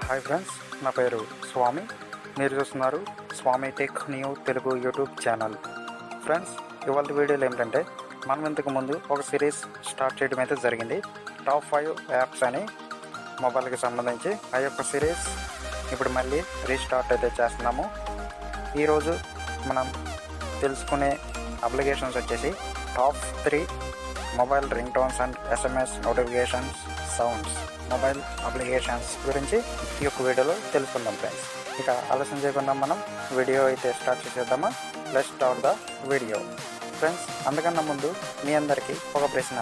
Hi friends, నా పేరు స్వామి. మీరు చూస్తున్నారు Swami tech new Telugu YouTube channel. Friends, ఇవాళ వీడియోలో ఏమిటంటే మనం ఇంతకు ముందు ఒక సిరీస్ స్టార్ట్ చేయడం అయితే జరిగింది. టాప్ 5 యాప్స్ అని మొబైల్కి సంబంధించి ఆ యొక్క సిరీస్ ఇప్పుడు మళ్ళీ రీస్టార్ట్ అయితే చేస్తున్నాము. ఈరోజు మనం తెలుసుకునే అప్లికేషన్స్ వచ్చేసి top 3 mobile ring tones and SMS notifications sounds mobile applications గురించి ఈ యొక్క వీడియోలో తెలుసుకుందాం ఫ్రెండ్స్. ఇక ఆలస్యం చేయకుండా మనం వీడియో అయితే స్టార్ట్ చేసేద్దామా? Let's start the video. Friends, అందుకన్నా ముందు మీ అందరికీ ఒక ప్రశ్న.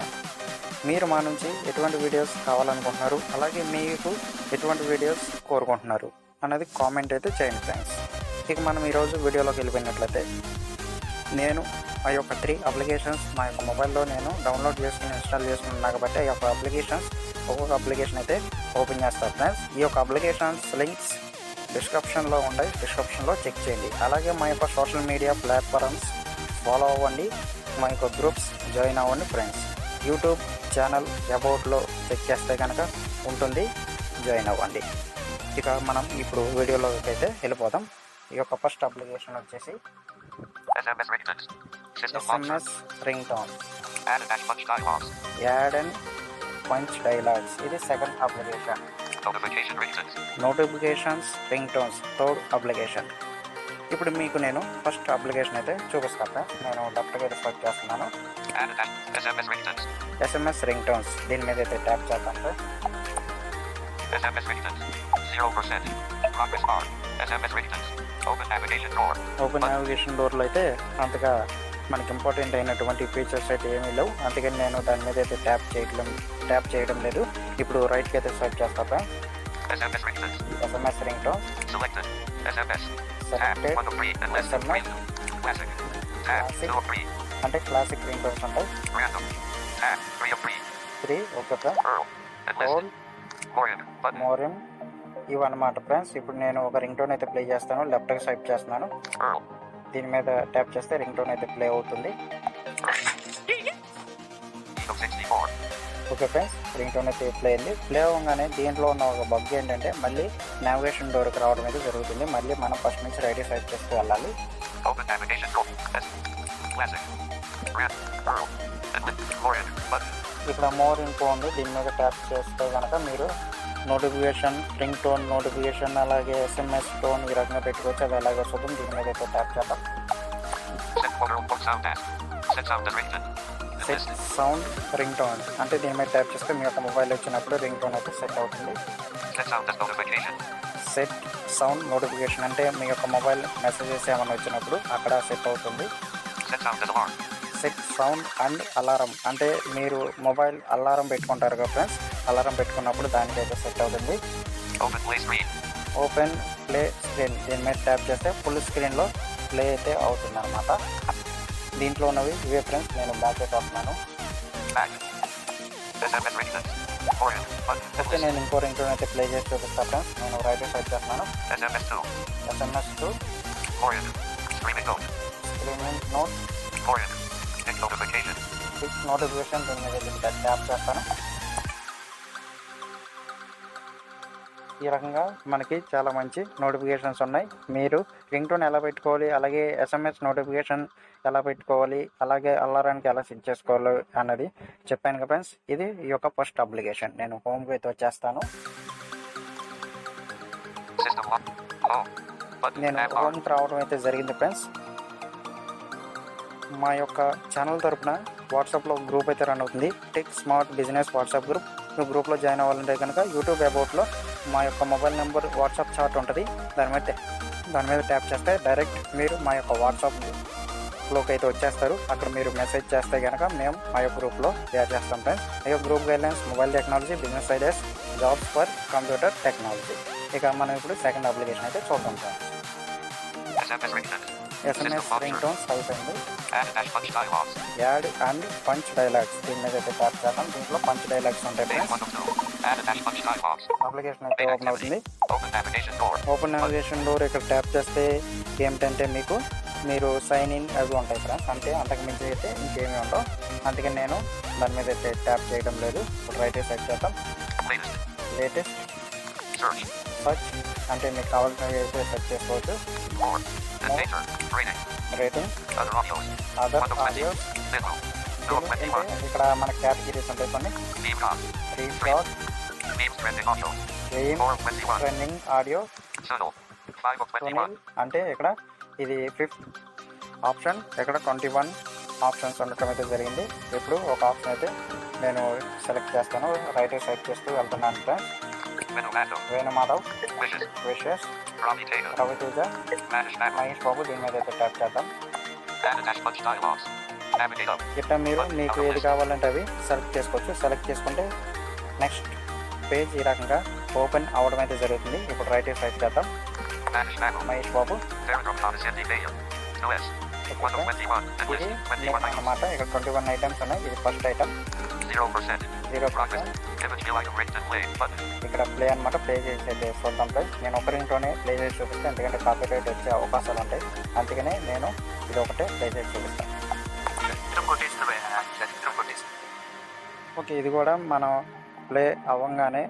మీరు మా నుంచి ఎటువంటి వీడియోస్ కావాలనుకుంటున్నారు, అలాగే మీకు ఎటువంటి వీడియోస్ కోరుకుంటున్నారు అన్నది కామెంట్ అయితే చేయండి ఫ్రెండ్స్. ఇక మనం ఈరోజు వీడియోలోకి వెళ్ళిపోయినట్లయితే నేను ఆ యొక్క 3 అప్లికేషన్స్ మా యొక్క మొబైల్లో నేను డౌన్లోడ్ చేసుకుని ఇన్స్టాల్ చేసుకున్నాను కాబట్టి ఆ యొక్క అప్లికేషన్స్ ఒక్కొక్క అప్లికేషన్ అయితే ఓపెన్ చేస్తాను ఫ్రెండ్స్. ఈ యొక్క అప్లికేషన్స్ లింక్స్ డిస్క్రిప్షన్లో ఉంటాయి, డిస్క్రిప్షన్లో చెక్ చేయండి. అలాగే మా యొక్క సోషల్ మీడియా ప్లాట్ఫామ్స్ ఫాలో అవ్వండి, మా యొక్క గ్రూప్స్ జాయిన్ అవ్వండి ఫ్రెండ్స్. యూట్యూబ్ ఛానల్ అబౌట్లో చెక్ చేస్తే కనుక ఉంటుంది, జాయిన్ అవ్వండి. ఇక మనం ఇప్పుడు వీడియోలోకి అయితే వెళ్ళిపోదాం. ఈ యొక్క ఫస్ట్ అప్లికేషన్ వచ్చేసి SMS Ringtones add and punch dialogues. ఇది second application. Notifications ringtones third application. ఇప్పుడు మీకు నేను ఫస్ట్ అప్లికేషన్ అయితే చూపిస్తాను. నేను లెఫ్ట్గా అయితే సెర్చ్ చేస్తున్నాను. SMS రింగ్టోన్స్, దీని మీద అయితే ట్యాప్ చేద్దాం sir. SMS Ringtones 0%. Progress bar. SMS Ringtones. Open navigation డోర్లో అయితే అంతగా మనకి ఇంపార్టెంట్ అయినటువంటి ఫీచర్స్ అయితే ఏమీ లేవు, అందుకని నేను దాని మీద అయితే ట్యాప్ చేయడం లేదు. ఇప్పుడు రైట్కి అయితే స్వైప్ చేస్తాను. SMS ringtone selected. SMS selected. SMS classic అంటే క్లాసిక్ రింగ్టోన్స్ ఉంటాయి. random 3 okay sir. Whole Morin ఇవన్నమాట ఫ్రెండ్స్. ఇప్పుడు నేను ఒక రింగ్ టోన్ అయితే ప్లే చేస్తాను. లెఫ్ట్కి స్వైప్ చేస్తున్నాను. దీని మీద ట్యాప్ చేస్తే రింగ్ టోన్ అయితే ప్లే అవుతుంది. ఓకే ఫ్రెండ్స్, రింగ్ టోన్ అయితే ప్లే అయింది. ప్లే అవ్వగానే దీంట్లో ఉన్న ఒక బగ్ ఏంటంటే మళ్ళీ నావిగేషన్ డోర్కి రావడం అయితే జరుగుతుంది. మళ్ళీ మనం ఫస్ట్ నుంచి రైట్ స్వైప్ చేస్తూ వెళ్ళాలి. ఇక్కడ మోర్ ఇన్ఫో ఉంది, దీని మీద ట్యాప్ చేస్తే కనుక మీరు నోటిఫికేషన్, రింగ్ టోన్ నోటిఫికేషన్, అలాగే SMS టోన్ ఈ రకంగా పెట్టుకోవచ్చు. అది ఎలాగ వస్తుంది, దీని మీద అయితే ట్యాప్ చేద్దాం. సెట్ సౌండ్ రింగ్ టోన్ అంటే దీని మీద ట్యాప్ చేస్తే మీ యొక్క మొబైల్ వచ్చినప్పుడు రింగ్ టోన్ అయితే సెట్ అవుతుంది. సెట్ సౌండ్ నోటిఫికేషన్ అంటే మీ యొక్క మొబైల్ మెసేజెస్ ఏమైనా వచ్చినప్పుడు అక్కడ సెట్ అవుతుంది. సెట్ సౌండ్ అండ్ అలారం అంటే మీరు మొబైల్ అలారం పెట్టుకుంటారు కదా ఫ్రెండ్స్, అలారం పెట్టుకున్నప్పుడు దానికి అయితే సెట్ అవుతుంది. ఓపెన్ ప్లే స్క్రీన్, దీని మీద ట్యాప్ చేస్తే ఫుల్ స్క్రీన్లో ప్లే అయితే అవుతుంది అనమాట. దీంట్లో ఉన్నవి ఇవే ఫ్రెండ్స్. నేను బ్యాక్ అయితే వస్తున్నాను. ఓకే, నేను ఇంకో రింగ్ టోన్ అయితే ప్లే చేసి చూపిస్తాను ఫ్రెండ్స్. నేను రైట్ సైడ్ చేస్తున్నాను. SMS 2 స్క్రీనింగ్ నోట్ నోటిఫికేషన్, దీని మీద ట్యాప్ చేస్తాను. ఈ రకంగా మనకి చాలా మంచి నోటిఫికేషన్స్ ఉన్నాయి. మీరు రింగ్ టోన్ ఎలా పెట్టుకోవాలి, అలాగే SMS నోటిఫికేషన్ ఎలా పెట్టుకోవాలి, అలాగే అలారానికి ఎలా సెట్ చేసుకోవాలి అన్నది చెప్పాను కదా ఫ్రెండ్స్. ఇది ఈ యొక్క ఫస్ట్ అప్లికేషన్. నేను హోమ్కి అయితే వచ్చేస్తాను. నేను హోమ్కి రావడం అయితే జరిగింది ఫ్రెండ్స్. మా యొక్క ఛానల్ తరపున వాట్సాప్లో గ్రూప్ అయితే రన్ అవుతుంది, tech smart business WhatsApp group. మీరు గ్రూప్లో జాయిన్ అవ్వాలంటే కనుక యూట్యూబ్ అబౌట్లో మా యొక్క మొబైల్ నెంబర్ వాట్సాప్ చాట్ ఉంటుంది, దాని మీద ట్యాప్ చేస్తే డైరెక్ట్ మీరు మా యొక్క వాట్సాప్లోకి అయితే వచ్చేస్తారు. అక్కడ మీరు మెసేజ్ చేస్తే కనుక మేము మా యొక్క గ్రూప్లో షేర్ చేస్తాం ఫ్రెండ్స్. ఈ యొక్క group guidelines mobile technology, business ideas, jobs for computer technology. ఇక మనం ఇప్పుడు సెకండ్ అప్లికేషన్ అయితే చూద్దాం ఫ్రెండ్స్. SMS రింగ్టోన్స్ అయిపోయింది. యాడ్ అండ్ పంచ్ డైలాగ్స్, దీని మీద అయితే ట్యాప్ చేద్దాం. దీంట్లో పంచ్ డైలాగ్స్ ఉంటాయి ఫ్రెండ్స్. అప్లికేషన్ అయితే ఓపెన్ అవుతుంది. ఓపెన్ నావిగేషన్ డోర్ ఇక్కడ ట్యాప్ చేస్తే ఏమిటంటే మీరు సైన్ ఇన్ అవి ఉంటాయి ఫ్రెండ్స్. అంటే అంతకు మించి అయితే ఇంకేమీ ఉండవు, అందుకని నేను దాని మీద అయితే ట్యాప్ చేయడం లేదు. ఇప్పుడు రైట్ సైడ్ చేద్దాం. లేటెస్ట్ సర్చ్ అంటే మీకు కావాల్సినవి అయితే సెర్చ్ చేసుకోవచ్చు. More. The nature. Rating. Rating, Other audios. Other 1 of 20. Audios, Zero. 2 of అంటే 21. ఇక్కడ మన కేటగిరీస్ ఉంటాయి కొన్ని. Meme cons. Read shot, Memes trending audio. గెయిమ్, 4 of 21. Trending audio, Subtle. 5 of 21. Sunil అంటే ఇక్కడ ఇది 5th ఆప్షన్. ఇక్కడ 21 ఆప్షన్స్ ఉండటం అయితే జరిగింది. ఇప్పుడు ఒక ఆప్షన్ అయితే నేను సెలెక్ట్ చేస్తాను. రైట్ సైడ్ చేస్తూ వెళ్తున్నాను friends. Venomando. Venumadhav, Wishes. Wishes, Ravi Taylor. Raviteja, Manish Nagel. Mahesh Babu. దీని మీద అయితే ట్యాప్ చేద్దాం. Add attached bunch dialogues. Navigate up. ఇట్లా మీరు మీకు ఏది కావాలంటే అవి సెలెక్ట్ చేసుకోవచ్చు. సెలెక్ట్ చేసుకుంటే నెక్స్ట్ పేజ్ ఈ రకంగా ఓపెన్ అవ్వడం అయితే జరుగుతుంది. ఇప్పుడు రైట్ సైడ్ చేద్దాం. Manish Nagel. Mahesh Babu, Telegram Thomas Andy Bayer. 2S. 1 of 21. And ఇది list. 21 items. అన్నమాట. ఇక్కడ 21 ఐటమ్స్ ఉన్నాయి. ఇది first item 0%. 0%. Image view item rate and play button. ఇక్కడ ప్లే అనమాట. ప్లే చేసి అయితే చూద్దాం ప్రైస్. నేను ఒకరింట్లోనే ప్లే చేసి చూపిస్తాను, ఎందుకంటే కాపీ రైట్ వచ్చే అవకాశాలు ఉంటాయి. అందుకనే నేను ఇది ఒకటే ప్లే చేసి చూపిస్తాను. ఓకే, ఇది కూడా మనం ప్లే అవ్వగానే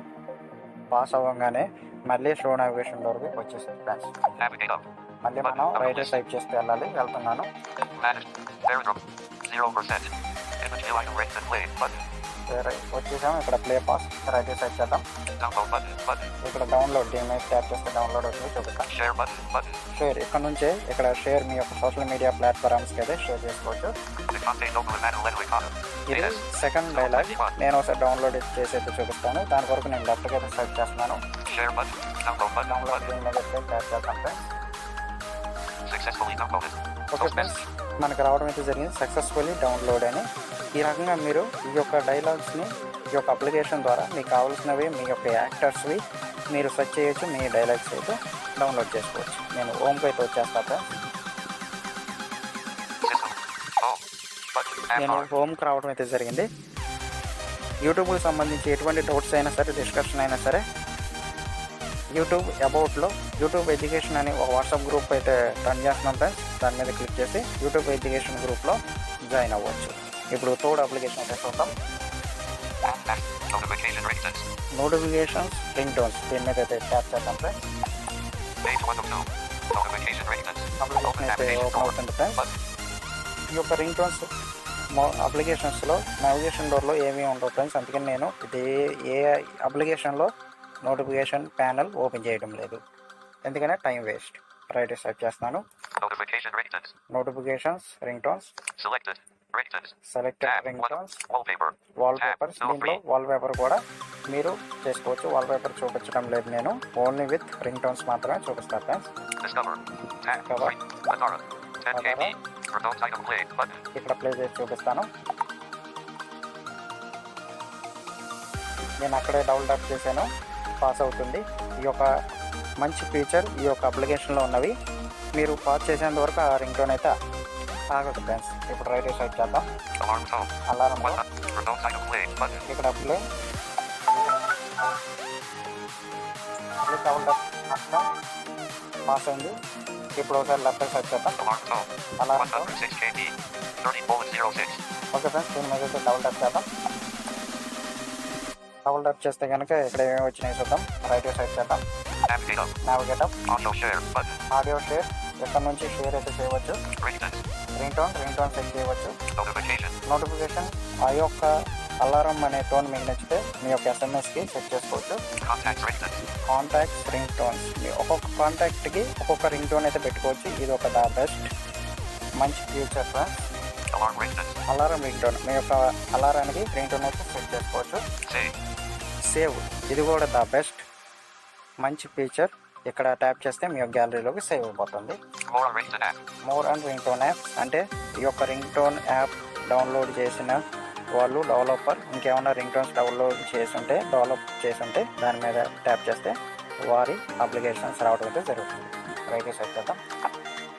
పాస్ అవ్వగానే మళ్ళీ స్లో నావిగేషన్ వరకు వచ్చేసింది ఫ్రెండ్స్. Navigate up. మళ్ళీ మనం రైట్ సైడ్ చేస్తే వెళ్ళాలి. వెళ్తున్నాను. Manage. Telegram. 0%. Image view item rate and play button. వచ్చేసాము. ఇక్కడ ప్లే పాస్ రైట్ సైడ్ చేద్దాం. Download button. Button. ఇక్కడ డౌన్లోడ్ దీని మీద ట్యాప్ చేస్తే డౌన్లోడ్ అవుతుంది. చూపిస్తాం. Share button. Button. షేర్ ఇక్కడ నుంచే ఇక్కడ షేర్ మీ యొక్క సోషల్ మీడియా ప్లాట్ఫామ్స్కి అయితే షేర్ చేసుకోవచ్చు. The content local and analytical economy. ఇది సెకండ్ డైలాగ్. నేను ఒకసారి డౌన్లోడ్ చేసి అయితే చూపిస్తాను. దాని వరకు నేను లెఫ్ట్కి అయితే సెర్చ్ చేస్తున్నాను. Share button. Download button. Download Button. దీని మీద అయితే ట్యాప్ చేద్దాం friends. Successfully downloaded. Okay friends, మనకు రావడం అయితే జరిగింది సక్సెస్ఫుల్లీ డౌన్లోడ్ అని. ఈ రకంగా మీరు ఈ యొక్క డైలాగ్స్ని ఈ యొక్క అప్లికేషన్ ద్వారా మీకు కావాల్సినవి మీ యొక్క యాక్టర్స్వి మీరు సెర్చ్ చేయొచ్చు. మీ డైలాగ్స్ అయితే డౌన్లోడ్ చేసుకోవచ్చు. నేను హోమ్కి అయితే వచ్చేస్తాను friends. System. Home. Button. App నేను bar. హోమ్కి రావడం అయితే జరిగింది. యూట్యూబ్కి సంబంధించి ఎటువంటి డౌట్స్ అయినా సరే, డిస్కషన్ అయినా సరే, యూట్యూబ్ అబౌట్లో యూట్యూబ్ ఎడ్యుకేషన్ అని ఒక వాట్సాప్ గ్రూప్ అయితే రన్ చేస్తున్నాం ఫ్రెండ్స్. దాని మీద క్లిక్ చేసి యూట్యూబ్ ఎడ్యుకేషన్ గ్రూప్లో జాయిన్ అవ్వచ్చు. ఇప్పుడు థర్డ్ అప్లికేషన్ అయితే చూద్దాం. Notification ringtones. నోటిఫికేషన్స్, రింగ్టోన్స్. దీని మీద అయితే ట్యాప్ చేద్దాం friends. Page 1 of 2. Notification ringtones. Application Open అయితే navigation ఓపెన్ door. అవుతుంది ఫ్రెండ్స్. Button. ఈ యొక్క రింగ్టోన్స్ అప్లికేషన్స్లో నావిగేషన్ డోర్లో ఏమీ ఉండవు ఫ్రెండ్స్. అందుకని నేను ఇది ఏ అప్లికేషన్లో నోటిఫికేషన్ ప్యానల్ ఓపెన్ చేయడం లేదు, ఎందుకంటే టైం వేస్ట్. రైట్ సెర్చ్ చేస్తాను. Notification ringtones. Notifications, ringtones, Selected. Ringtones. Selected Tab 1. Ringtones, Wallpaper. Wallpapers. Tab 2 of దీంట్లో 3. వాల్పేపర్ కూడా మీరు చేసుకోవచ్చు. వాల్పేపర్ చూపించడం లేదు, నేను ఓన్లీ విత్ రింగ్టోన్స్ మాత్రమే చూపిస్తాను friends. Discover. Tab Cover. 3. Adara. 10 KB. Ringtones item play button. ఇక్కడ ప్లే చేసి చూపిస్తాను. నేను అక్కడే డౌన్లోడ్ చేశాను. పాస్ అవుతుంది. ఈ యొక్క మంచి ఫీచర్ ఈ యొక్క అప్లికేషన్లో ఉన్నవి. మీరు పాస్ చేసేంత వరకు ఆ రింగ్టోన్ అయితే ఆగదు ఫ్రెండ్స్. ఇప్పుడు రైట్ సైడ్ చేద్దాం. Alarm tone. అలారంలో Ringtones item play button. ఇక్కడ ప్లే డౌన్లోడ్ పాస్ అయింది. ఇప్పుడు ఒకసారి లెఫ్ట్ సైడ్ చేద్దాం. Alarm tone. అలారంలో 106 KB. 30:06. Okay friends, దీని మీద అయితే డౌన్లోడ్ చేద్దాం. డౌన్లోడ్ చేస్తే కనుక ఇక్కడ ఏమేమి వచ్చినాయి చూద్దాం. రైట్ సైడ్ చేద్దాం. Navigate up. Navigate up, Audio share button. Audio share. ఇక్కడ నుంచి షేర్ అయితే చేయవచ్చు. Ringtones. రింగ్టోన్ సెట్ చేయవచ్చు. Notification. నోటిఫికేషన్ ఆ యొక్క అలారం అనే టోన్ మీకు నచ్చితే మీ యొక్క ఎస్ఎంఎస్కి సెట్ చేసుకోవచ్చు. Contacts ringtones. Contacts, ring tones. మీ ఒక్కొక్క కాంటాక్ట్కి ఒక్కొక్క రింగ్ టోన్ అయితే పెట్టుకోవచ్చు. ఇది ఒక ద బెస్ట్ మంచి future friends. Alarm ringtones. Alarm ring tone. మీ యొక్క అలారానికి రింగ్ టోన్ అయితే సెట్ చేసుకోవచ్చు. Save. సేవ్. ఇది కూడా ద బెస్ట్ మంచి ఫీచర్. ఇక్కడ ట్యాప్ చేస్తే మీ యొక్క గ్యాలరీలోకి సేవ్ అయిపోతుంది. More ringtone app. More and ring tone apps అంటే ఈ యొక్క రింగ్ టోన్ యాప్ డౌన్లోడ్ చేసిన వాళ్ళు డెవలపర్ ఇంకేమైనా రింగ్ టోన్స్ డౌన్లోడ్ డెవలప్ చేసుంటే దాని మీద ట్యాప్ చేస్తే వారి అప్లికేషన్స్ రావడం అయితే జరుగుతుంది. రైట్ సెట్ చేద్దాం.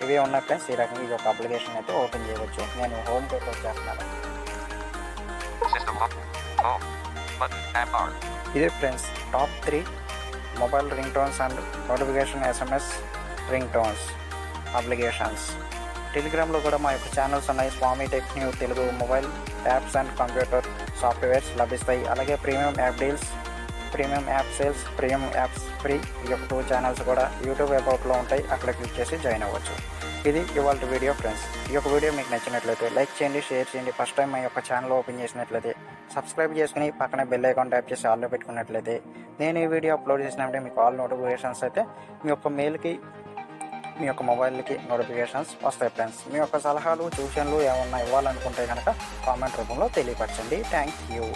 ఇవే ఉన్న ఫ్రెండ్స్. ఈ రకంగా ఈ యొక్క అప్లికేషన్ అయితే ఓపెన్ చేయవచ్చు. నేను హోమ్ పేజ్ వచ్చేస్తున్నాను. System lock. Home. Button. Tab bar. ఇదే friends top 3 mobile ring tones and notification SMS ring tones applications. టెలిగ్రామ్లో కూడా మా యొక్క ఛానల్స్ ఉన్నాయి. Swami tech new Telugu mobile apps and computer softwares లభిస్తాయి. అలాగే premium app deals, premium app sales, premium apps free. ఈ యొక్క 2 ఛానల్స్ కూడా యూట్యూబ్ అకౌంట్లో ఉంటాయి, అక్కడ క్లిక్ చేసి జాయిన్ అవ్వచ్చు. ఇది ఇవాళ వీడియో ఫ్రెండ్స్. ఈ యొక్క వీడియో మీకు నచ్చినట్లయితే లైక్ చేయండి, షేర్ చేయండి. ఫస్ట్ టైం మా యొక్క ఛానల్ ఓపెన్ చేసినట్లయితే సబ్స్క్రైబ్ చేసుకుని పక్కనే బెల్ ఐకాన్ ట్యాప్ చేసి ఆల్లో పెట్టుకున్నట్లయితే నేను ఈ వీడియో అప్లోడ్ చేసినప్పుడు మీకు ఆల్ నోటిఫికేషన్స్ అయితే మీ యొక్క మెయిల్కి, మీ యొక్క మొబైల్కి నోటిఫికేషన్స్ వస్తాయి ఫ్రెండ్స్. మీ యొక్క సలహాలు, సూచనలు ఏమన్నా ఇవ్వాలనుకుంటే కనుక కామెంట్ రూపంలో తెలియపరచండి. Thank you.